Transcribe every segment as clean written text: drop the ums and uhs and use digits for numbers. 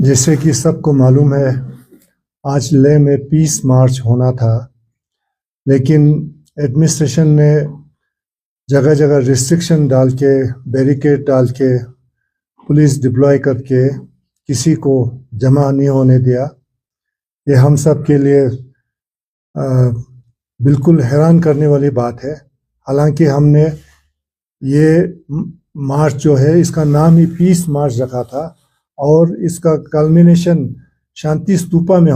जैसे कि सबको मालूम है, आज लेह में पीस मार्च होना था, लेकिन एडमिनिस्ट्रेशन ने जगह जगह रिस्ट्रिक्शन डाल के, बैरिकेड डाल के, पुलिस डिप्लॉय करके किसी को जमा नहीं होने दिया। ये हम सब के लिए बिल्कुल हैरान करने वाली बात है। हालांकि हमने ये मार्च जो है इसका नाम ही पीस मार्च रखा था और इसका कल्मिनेशन शांति स्तूपा में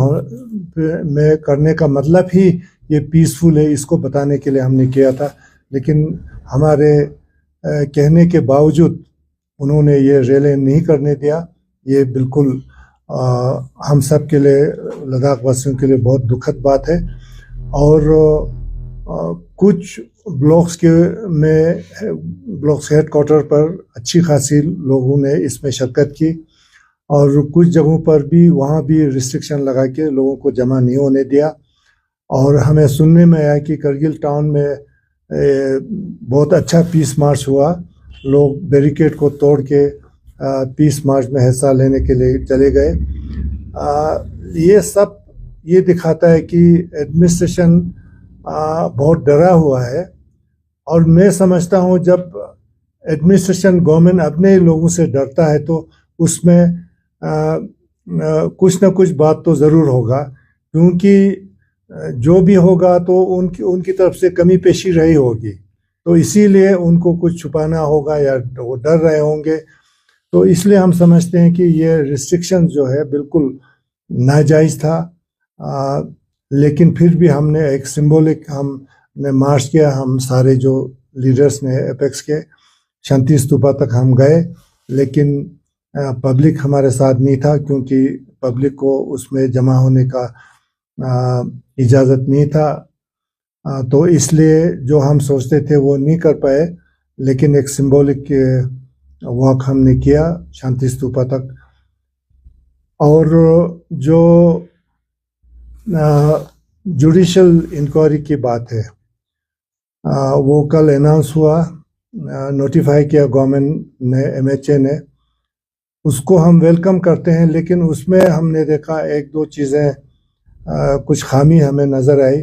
करने का मतलब ही ये पीसफुल है, इसको बताने के लिए हमने किया था। लेकिन हमारे कहने के बावजूद उन्होंने ये रैली नहीं करने दिया। ये बिल्कुल हम सब के लिए, लद्दाख वासियों के लिए बहुत दुखद बात है। और कुछ ब्लॉक्स हेडक्वार्टर पर अच्छी खासी लोगों ने इसमें शिरकत की और कुछ जगहों पर भी वहाँ भी रिस्ट्रिक्शन लगा के लोगों को जमा नहीं होने दिया। और हमें सुनने में आया कि करगिल टाउन में बहुत अच्छा पीस मार्च हुआ। लोग बैरिकेड को तोड़ के पीस मार्च में हिस्सा लेने के लिए चले गए। ये सब ये दिखाता है कि एडमिनिस्ट्रेशन बहुत डरा हुआ है। और मैं समझता हूँ जब एडमिनिस्ट्रेशन, गवर्नमेंट अपने लोगों से डरता है तो उसमें कुछ ना कुछ बात तो ज़रूर होगा, क्योंकि जो भी होगा तो उनकी तरफ से कमी पेशी रही होगी, तो इसीलिए उनको कुछ छुपाना होगा या वो डर रहे होंगे। तो इसलिए हम समझते हैं कि ये रिस्ट्रिक्शन जो है बिल्कुल नाजायज़ था। लेकिन फिर भी हमने एक सिंबॉलिक हमने मार्च किया। हम सारे जो लीडर्स ने एपेक्स के शांति स्तूपा तक हम गए, लेकिन पब्लिक हमारे साथ नहीं था, क्योंकि पब्लिक को उसमें जमा होने का इजाज़त नहीं था। तो इसलिए जो हम सोचते थे वो नहीं कर पाए, लेकिन एक सिंबॉलिक वॉक हमने किया शांति स्तूपा तक। और जो जुडिशल इंक्वायरी की बात है, वो कल अनाउंस हुआ, नोटिफाई किया गवर्नमेंट ने, MHA ने। उसको हम वेलकम करते हैं, लेकिन उसमें हमने देखा एक दो चीज़ें, कुछ खामी हमें नज़र आई।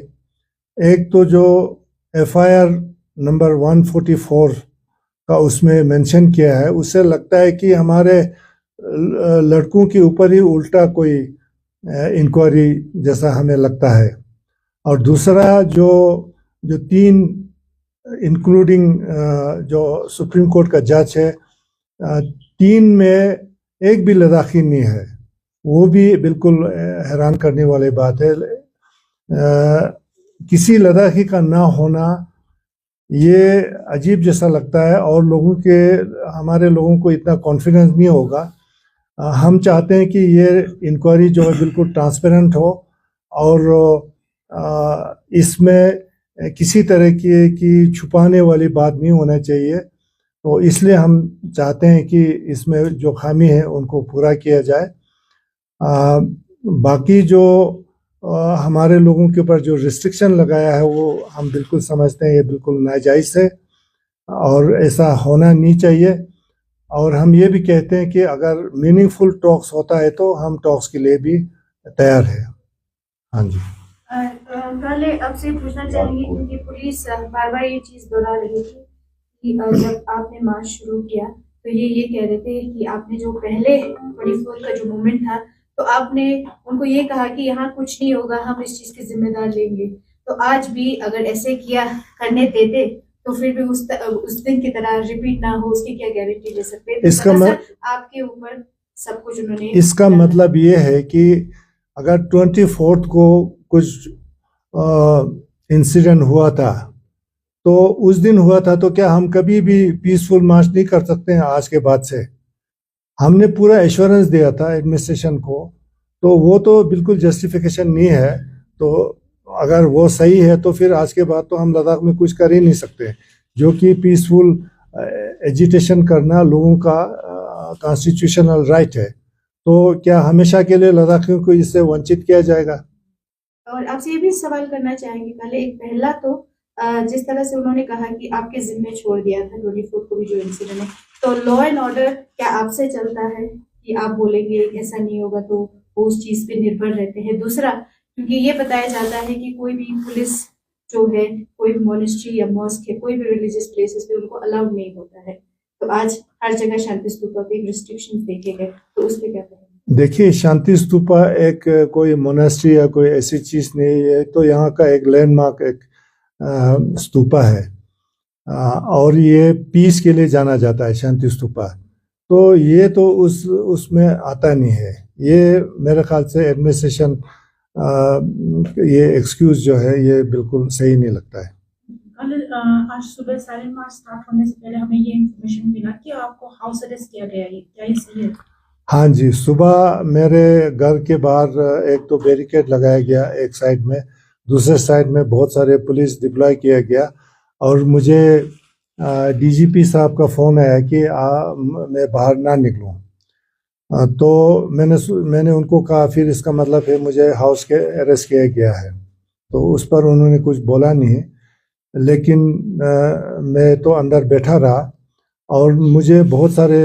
एक तो जो FIR नंबर 144 का उसमें मेंशन किया है, उससे लगता है कि हमारे लड़कों के ऊपर ही उल्टा कोई इंक्वायरी जैसा हमें लगता है। और दूसरा जो 3 इंक्लूडिंग जो सुप्रीम कोर्ट का जज है, 3 में एक भी लद्दाखी नहीं है, वो भी बिल्कुल हैरान करने वाली बात है। किसी लद्दाखी का ना होना ये अजीब जैसा लगता है, और हमारे लोगों को इतना कॉन्फिडेंस नहीं होगा। हम चाहते हैं कि ये इंक्वायरी जो है बिल्कुल ट्रांसपेरेंट हो और इसमें किसी तरह की छुपाने वाली बात नहीं होना चाहिए। तो इसलिए हम चाहते हैं कि इसमें जो खामी है उनको पूरा किया जाए। बाकी जो हमारे लोगों के ऊपर जो रिस्ट्रिक्शन लगाया है वो हम बिल्कुल समझते हैं ये बिल्कुल नाजायज़ है और ऐसा होना नहीं चाहिए। और हम ये भी कहते हैं कि अगर मीनिंगफुल टॉक्स होता है तो हम टॉक्स के लिए भी तैयार है। हाँ जी। पहले आपसे पूछना चाहेंगे, क्योंकि पुलिस बार बार ये चीज़ दोहरा रही थी कि जब आपने मार्च शुरू किया तो ये कह रहे थे कि आपने जो पहले 24 का जो मूवमेंट था, तो आपने उनको ये कहा कि यहाँ कुछ नहीं होगा, हम इस चीज़ के जिम्मेदार लेंगे। तो आज भी अगर ऐसे किया करने देते तो फिर भी उस दिन की तरह रिपीट ना हो, उसकी क्या गारंटी दे सकते हैं? तो आपके ऊपर सब कुछ उन्होंने, इसका मतलब ये है कि अगर 24 को कुछ इंसिडेंट हुआ था तो उस दिन हुआ था, तो क्या हम कभी भी पीसफुल मार्च नहीं कर सकते हैं आज के बाद से? हमने पूरा एश्योरेंस दिया था एडमिनिस्ट्रेशन को, तो वो तो बिल्कुल जस्टिफिकेशन नहीं है। तो अगर वो सही है तो फिर आज के बाद तो हम लद्दाख में कुछ कर ही नहीं सकते, जो कि पीसफुल एजिटेशन करना लोगों का कॉन्स्टिट्यूशनल राइट है। तो क्या हमेशा के लिए लद्दाखियों को इससे वंचित किया जाएगा? और आपसे ये भी सवाल करना चाहेंगे, पहले एक पहला तो जिस तरह से उन्होंने कहा कि आपके जिम्मे छोड़ दिया था 24 को भी जो इंसिडेंट है, तो लॉ एंड ऑर्डर क्या आपसे चलता है कि आप बोलेंगे ऐसा नहीं होगा तो वो उस चीज पे निर्भर रहते हैं। दूसरा, क्योंकि ये बताया जाता है कि कोई भी पुलिस जो है, कोई भी मॉनेस्ट्री या मॉस्क है, कोई भी रिलीजियस प्लेसेस पे उनको अलाउड नहीं होता है। तो आज हर जगह शांति स्तूपा पे रिस्ट्रिक्शंस देखे गए, तो उस पे क्या कहेंगे? देखिए, शांति स्तूपा एक कोई मोनास्ट्री या कोई ऐसी चीज नहीं है, तो यहाँ का एक लैंडमार्क, एक स्तूपा है। और ये पीस के लिए जाना जाता है, शांति स्तूपा। तो ये तो उसमें आता नहीं है। ये मेरे ख्याल से एडमिनिस्ट्रेशन ये एक्सक्यूज जो है ये बिल्कुल सही नहीं लगता है। आज सुबह साइलेंट मार्च स्टार्ट होने से पहले हमें ये इन्फॉर्मेशन मिला कि आपको हाउस अरेस्ट किया गया है, क्या ये सही है? हाँ जी, सुबह मेरे घर के बाहर एक तो बैरिकेड लगाया गया एक साइड में, दूसरे साइड में बहुत सारे पुलिस डिप्लॉय किया गया, और मुझे डीजीपी साहब का फ़ोन आया कि मैं बाहर ना निकलूं। तो मैंने उनको कहा फिर इसका मतलब है मुझे हाउस के अरेस्ट किया गया है। तो उस पर उन्होंने कुछ बोला नहीं, लेकिन मैं तो अंदर बैठा रहा, और मुझे बहुत सारे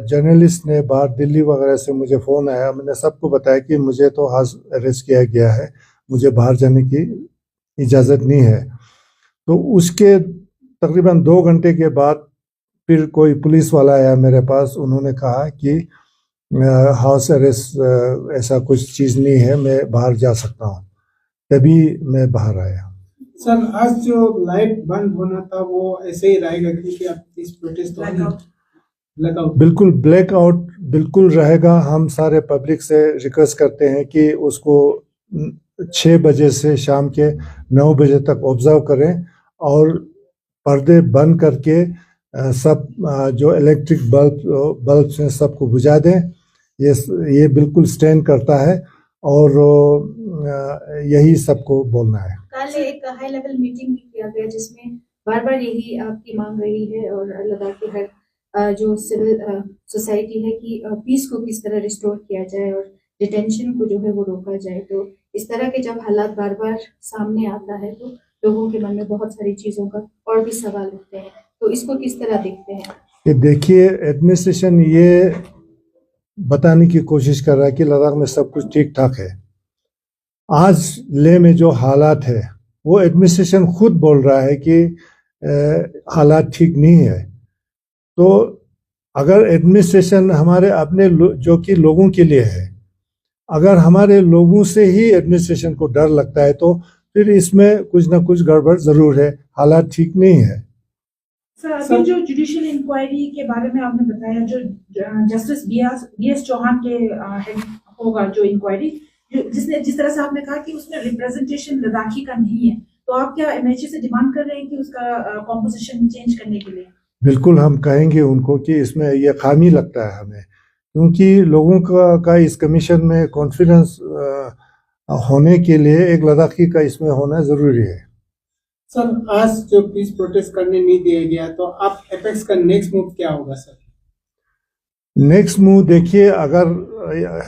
जर्नलिस्ट ने बाहर दिल्ली वगैरह से मुझे फ़ोन आया। मैंने सबको बताया कि मुझे तो हाउस अरेस्ट किया गया है, मुझे बाहर जाने की इजाज़त नहीं है। तो उसके तकरीबन 2 घंटे के बाद फिर कोई पुलिस वाला आया मेरे पास, उन्होंने कहा कि हाउस अरेस्ट ऐसा कुछ चीज़ नहीं है, मैं बाहर जा सकता हूँ। तभी मैं बाहर आया। सर, आज जो लाइट बंद होना था वो ऐसे ही रहेगा, क्योंकि अब इस प्रोटेस्ट ब्लैकआउट बिल्कुल ब्लैकआउट बिल्कुल रहेगा। हम सारे पब्लिक से रिक्वेस्ट करते हैं कि उसको 6 बजे से शाम के 9 बजे तक ऑब्जर्व करें, और पर्दे बंद करके सब जो इलेक्ट्रिक बल्ब हैं सबको बुझा दें। ये बिल्कुल स्टैंड करता है, और यही सबको बोलना है। कल एक हाई लेवल मीटिंग भी किया गया जिसमें बार बार यही आपकी मांग रही है, और लद्दाख की हर जो सिविल सोसाइटी है कि पीस को किस तरह रिस्टोर किया जाए और डिटेंशन को जो है वो रोका जाए। तो इस तरह के जब हालात बार बार सामने आता है तो लोगों के मन में बहुत सारी चीज़ों का और भी सवाल उठते हैं, तो इसको किस तरह देखते हैं? कि देखिए, एडमिनिस्ट्रेशन ये बताने की कोशिश कर रहा है कि लद्दाख में सब कुछ ठीक ठाक है। आज लेह में जो हालात है वो एडमिनिस्ट्रेशन खुद बोल रहा है कि हालात ठीक नहीं है। तो अगर एडमिनिस्ट्रेशन हमारे अपने जो कि लोगों के लिए है, अगर हमारे लोगों से ही एडमिनिस्ट्रेशन को डर लगता है तो फिर इसमें कुछ ना कुछ गड़बड़ जरूर है, हालात ठीक नहीं है। सर, अभी जो जुडिशियल इंक्वायरी के बारे में आपने बताया, जो जस्टिस बीएस चौहान के हेड होगा जो इंक्वायरी, जिस तरह से आपने कहा कि उसमें रिप्रेजेंटेशन लद्दाखी का नहीं है, तो आप क्या एमएचए से डिमांड कर रहे हैं कि उसका कॉम्पोजिशन चेंज करने के लिए? बिल्कुल, हम कहेंगे उनको कि इसमें ये खामी लगता है हमें, क्योंकि लोगों का इस कमीशन में कॉन्फिडेंस होने के लिए एक लद्दाखी का इसमें होना ज़रूरी है। सर, आज जो पीस प्रोटेस्ट करने नहीं दिया गया, तो आप एपेक्स का नेक्स्ट मूव क्या होगा सर? नेक्स्ट मूव देखिए, अगर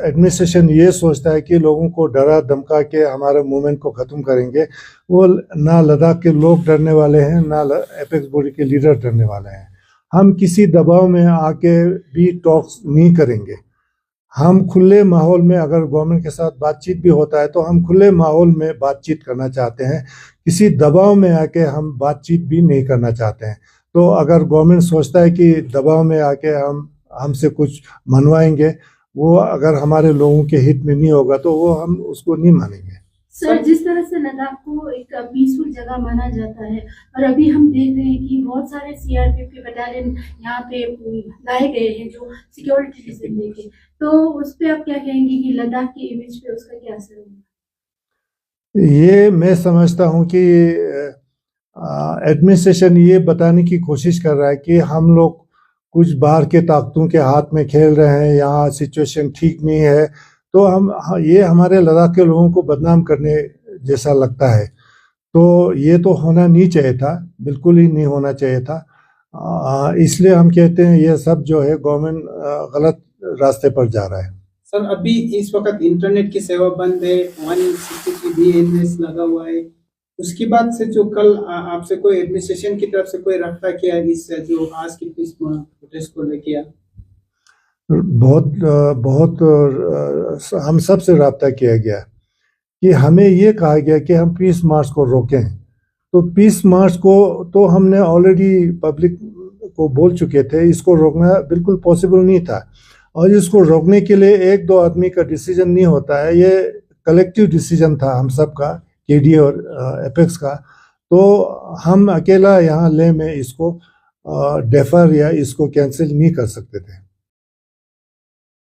एडमिनिस्ट्रेशन ये सोचता है कि लोगों को डरा धमका के हमारे मूवमेंट को ख़त्म करेंगे, वो ना लद्दाख के लोग डरने वाले हैं, ना एपेक्स बॉडी के लीडर डरने वाले हैं। हम किसी दबाव में आके भी टॉक्स नहीं करेंगे। हम खुले माहौल में, अगर गवर्नमेंट के साथ बातचीत भी होता है तो हम खुले माहौल में बातचीत करना चाहते हैं, किसी दबाव में आके हम बातचीत भी नहीं करना चाहते हैं। तो अगर गवर्नमेंट सोचता है कि दबाव में आके हमसे कुछ मनवाएंगे, वो अगर हमारे लोगों के हित में नहीं होगा तो वो हम उसको नहीं मानेंगे। सर, जिस तरह से लद्दाख को एक पीसफुल जगह माना जाता है, और अभी हम देख रहे हैं कि बहुत सारे सीआरपीएफ के बटालियन यहाँ पे लाए गए हैं जो सिक्योरिटी रीजन लेके, तो उस पर आप क्या कहेंगे कि लद्दाख की इमेज पे उसका क्या असर होगा? ये मैं समझता हूँ कि एडमिनिस्ट्रेशन ये बताने की कोशिश कर रहा है कि हम लोग कुछ बाहर के ताकतों के हाथ में खेल रहे हैं, यहाँ सिचुएशन ठीक नहीं है। तो ये हमारे लद्दाख के लोगों को बदनाम करने जैसा लगता है। तो ये तो होना नहीं चाहिए था, बिल्कुल ही नहीं होना चाहिए था। इसलिए हम कहते हैं ये सब जो है गवर्नमेंट गलत रास्ते पर जा रहा है। सर, अभी इस वक्त इंटरनेट की सेवा बंद है, 163 BNS लगा हुआ है। उसके बाद से जो कल आपसे कोई एडमिनिस्ट्रेशन की तरफ से कोई रब्ता किया इस जो आज की पीस प्रोटेस्ट को लेके? बहुत हम सब से रब्ता किया गया कि हमें ये कहा गया कि हम पीस मार्च को रोकें। तो पीस मार्च को तो हमने ऑलरेडी पब्लिक को बोल चुके थे, इसको रोकना बिल्कुल पॉसिबल नहीं था। और इसको रोकने के लिए एक दो आदमी का डिसीजन नहीं होता है, ये कलेक्टिव डिसीजन था हम सब का, केडी और एपेक्स का। तो हम अकेला यहाँ ले में इसको डेफर या इसको कैंसिल नहीं कर सकते थे।